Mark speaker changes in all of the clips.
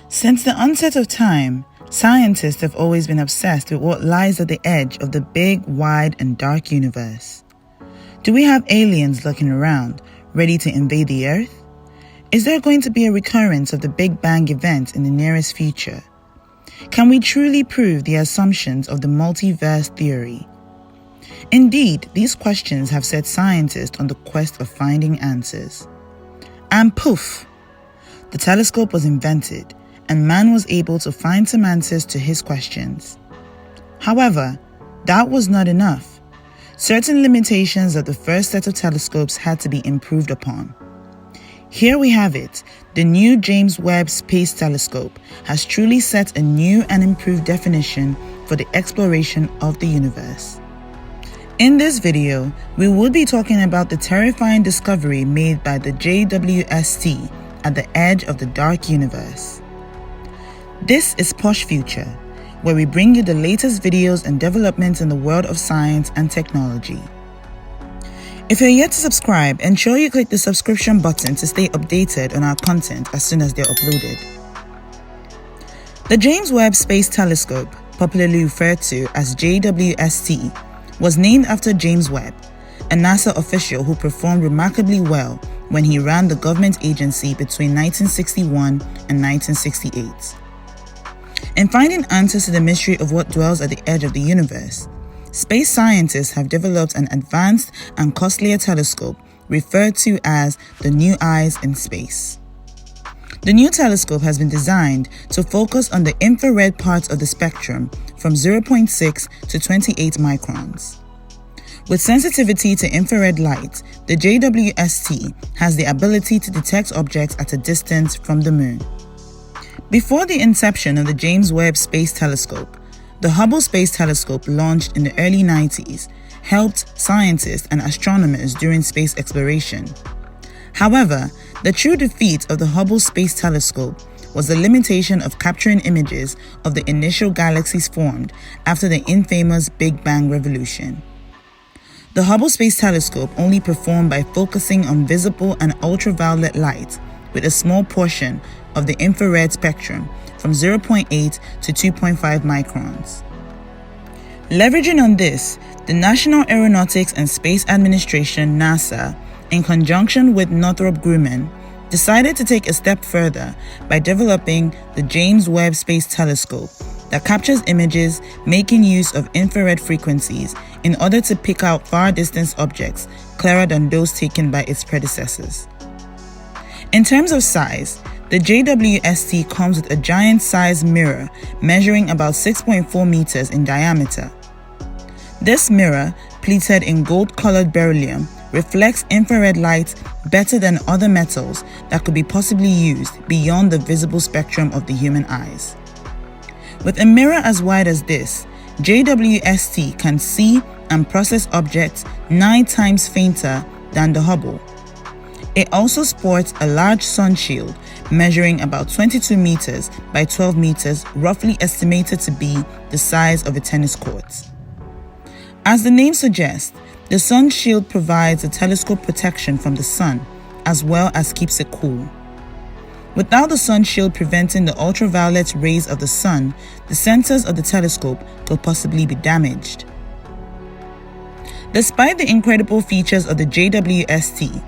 Speaker 1: Since the onset of time, scientists have always been obsessed with what lies at the edge of the big, wide, and dark universe. Do we have aliens lurking around, ready to invade the Earth? Is there going to be a recurrence of the Big Bang event in the nearest future? Can we truly prove the assumptions of the multiverse theory? Indeed, these questions have set scientists on the quest of finding answers. And poof! The telescope was invented, and man was able to find some answers to his questions. However, that was not enough. Certain limitations of the first set of telescopes had to be improved upon. Here we have it. The new James Webb Space Telescope has truly set a new and improved definition for the exploration of the universe. In this video, we will be talking about the terrifying discovery made by the J.W.S.T at the edge of the dark universe. This is Posh Future, where we bring you the latest videos and developments in the world of science and technology. If you're yet to subscribe, ensure you click the subscription button to stay updated on our content as soon as they're uploaded. The James Webb Space Telescope, popularly referred to as JWST, was named after James Webb, a NASA official who performed remarkably well when he ran the government agency between 1961 and 1968. In finding answers to the mystery of what dwells at the edge of the universe, space scientists have developed an advanced and costlier telescope referred to as the New Eyes in Space. The new telescope has been designed to focus on the infrared parts of the spectrum from 0.6 to 28 microns. With sensitivity to infrared light, the JWST has the ability to detect objects at a distance from the Moon. Before the inception of the James Webb Space Telescope, the Hubble Space Telescope, launched in the early 90s, helped scientists and astronomers during space exploration. However, the true defeat of the Hubble Space Telescope was the limitation of capturing images of the initial galaxies formed after the infamous Big Bang revolution. The Hubble Space Telescope only performed by focusing on visible and ultraviolet light with a small portion of the infrared spectrum from 0.8 to 2.5 microns. Leveraging on this, the National Aeronautics and Space Administration, NASA, in conjunction with Northrop Grumman, decided to take a step further by developing the James Webb Space Telescope that captures images making use of infrared frequencies in order to pick out far-distance objects clearer than those taken by its predecessors. In terms of size, the JWST comes with a giant-sized mirror measuring about 6.4 meters in diameter. This mirror, plated in gold-colored beryllium, reflects infrared light better than other metals that could be possibly used beyond the visible spectrum of the human eyes. With a mirror as wide as this, JWST can see and process objects 9 times fainter than the Hubble. It also sports a large sun shield measuring about 22 meters by 12 meters, roughly estimated to be the size of a tennis court. As the name suggests, the sun shield provides the telescope protection from the sun, as well as keeps it cool. Without the sun shield preventing the ultraviolet rays of the sun, the sensors of the telescope could possibly be damaged. Despite the incredible features of the JWST,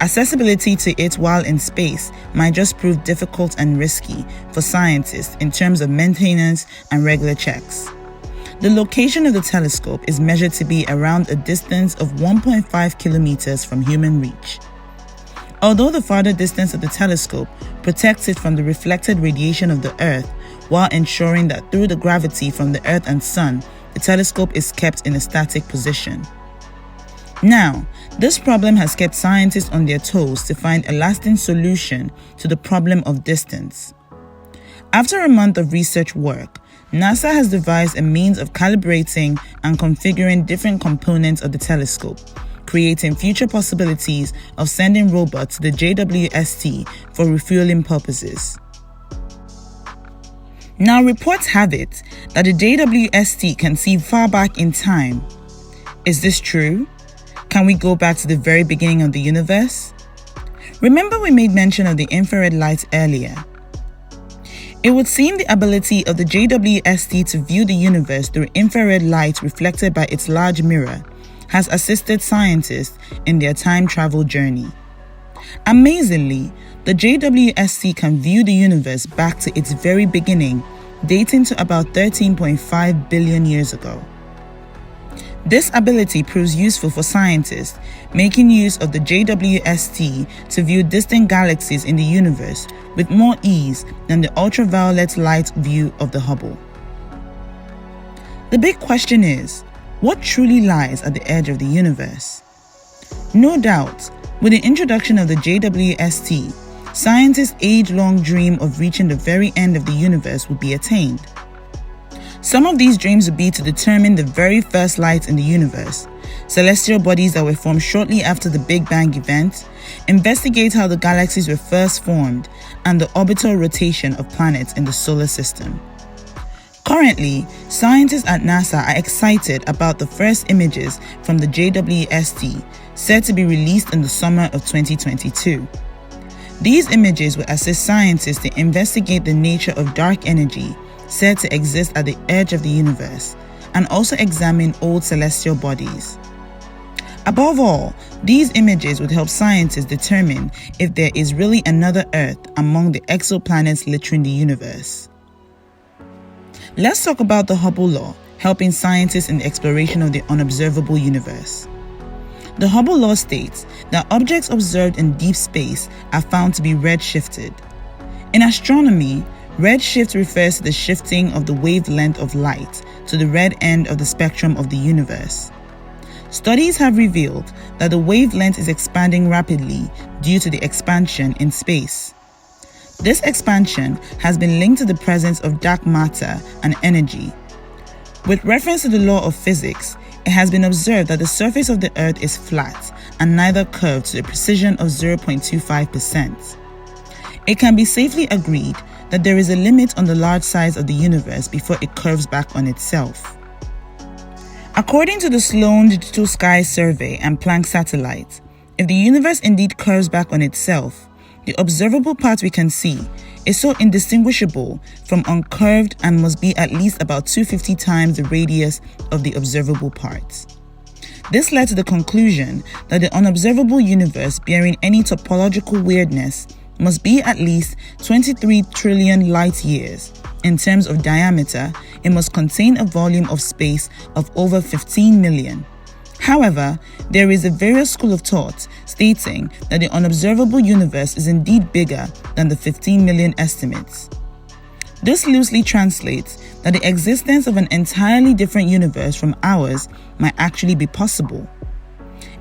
Speaker 1: accessibility to it while in space might just prove difficult and risky for scientists in terms of maintenance and regular checks. The location of the telescope is measured to be around a distance of 1.5 kilometers from human reach. Although the farther distance of the telescope protects it from the reflected radiation of the Earth, while ensuring that through the gravity from the Earth and Sun, the telescope is kept in a static position. Now, this problem has kept scientists on their toes to find a lasting solution to the problem of distance. After a month of research work, NASA has devised a means of calibrating and configuring different components of the telescope, creating future possibilities of sending robots to the JWST for refueling purposes. Now, reports have it that the JWST can see far back in time. Is this true? Can we go back to the very beginning of the universe? Remember we made mention of the infrared light earlier. It would seem the ability of the JWST to view the universe through infrared light reflected by its large mirror has assisted scientists in their time travel journey. Amazingly, the JWST can view the universe back to its very beginning, dating to about 13.5 billion years ago. This ability proves useful for scientists making use of the JWST to view distant galaxies in the universe with more ease than the ultraviolet light view of the Hubble. The big question is, what truly lies at the edge of the universe? No doubt, with the introduction of the JWST, scientists' age-long dream of reaching the very end of the universe would be attained. Some of these dreams would be to determine the very first light in the universe, celestial bodies that were formed shortly after the Big Bang event, investigate how the galaxies were first formed, and the orbital rotation of planets in the solar system. Currently, scientists at NASA are excited about the first images from the JWST, set to be released in the summer of 2022. These images will assist scientists to investigate the nature of dark energy said to exist at the edge of the universe, and also examine old celestial bodies. Above all, these images would help scientists determine if there is really another Earth among the exoplanets littering the universe. Let's talk about the Hubble law, helping scientists in the exploration of the unobservable universe. The Hubble law states that objects observed in deep space are found to be redshifted. In astronomy, redshift refers to the shifting of the wavelength of light to the red end of the spectrum of the universe. Studies have revealed that the wavelength is expanding rapidly due to the expansion in space. This expansion has been linked to the presence of dark matter and energy. With reference to the law of physics, it has been observed that the surface of the Earth is flat and neither curved to the precision of 0.25%. It can be safely agreed that there is a limit on the large size of the universe before it curves back on itself. According to the Sloan Digital Sky Survey and Planck satellite, if the universe indeed curves back on itself, the observable part we can see is so indistinguishable from uncurved and must be at least about 250 times the radius of the observable parts. This led to the conclusion that the unobservable universe bearing any topological weirdness must be at least 23 trillion light years. In terms of diameter, it must contain a volume of space of over 15 million. However, there is a various school of thought stating that the unobservable universe is indeed bigger than the 15 million estimates. This loosely translates that the existence of an entirely different universe from ours might actually be possible.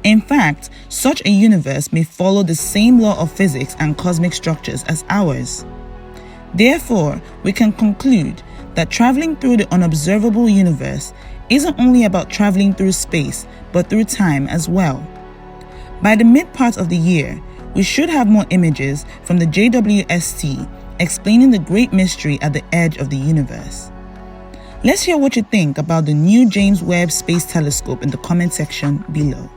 Speaker 1: In fact, such a universe may follow the same law of physics and cosmic structures as ours. Therefore, we can conclude that traveling through the unobservable universe isn't only about traveling through space, but through time as well. By the mid part of the year, we should have more images from the JWST explaining the great mystery at the edge of the universe. Let's hear what you think about the new James Webb Space Telescope in the comment section below.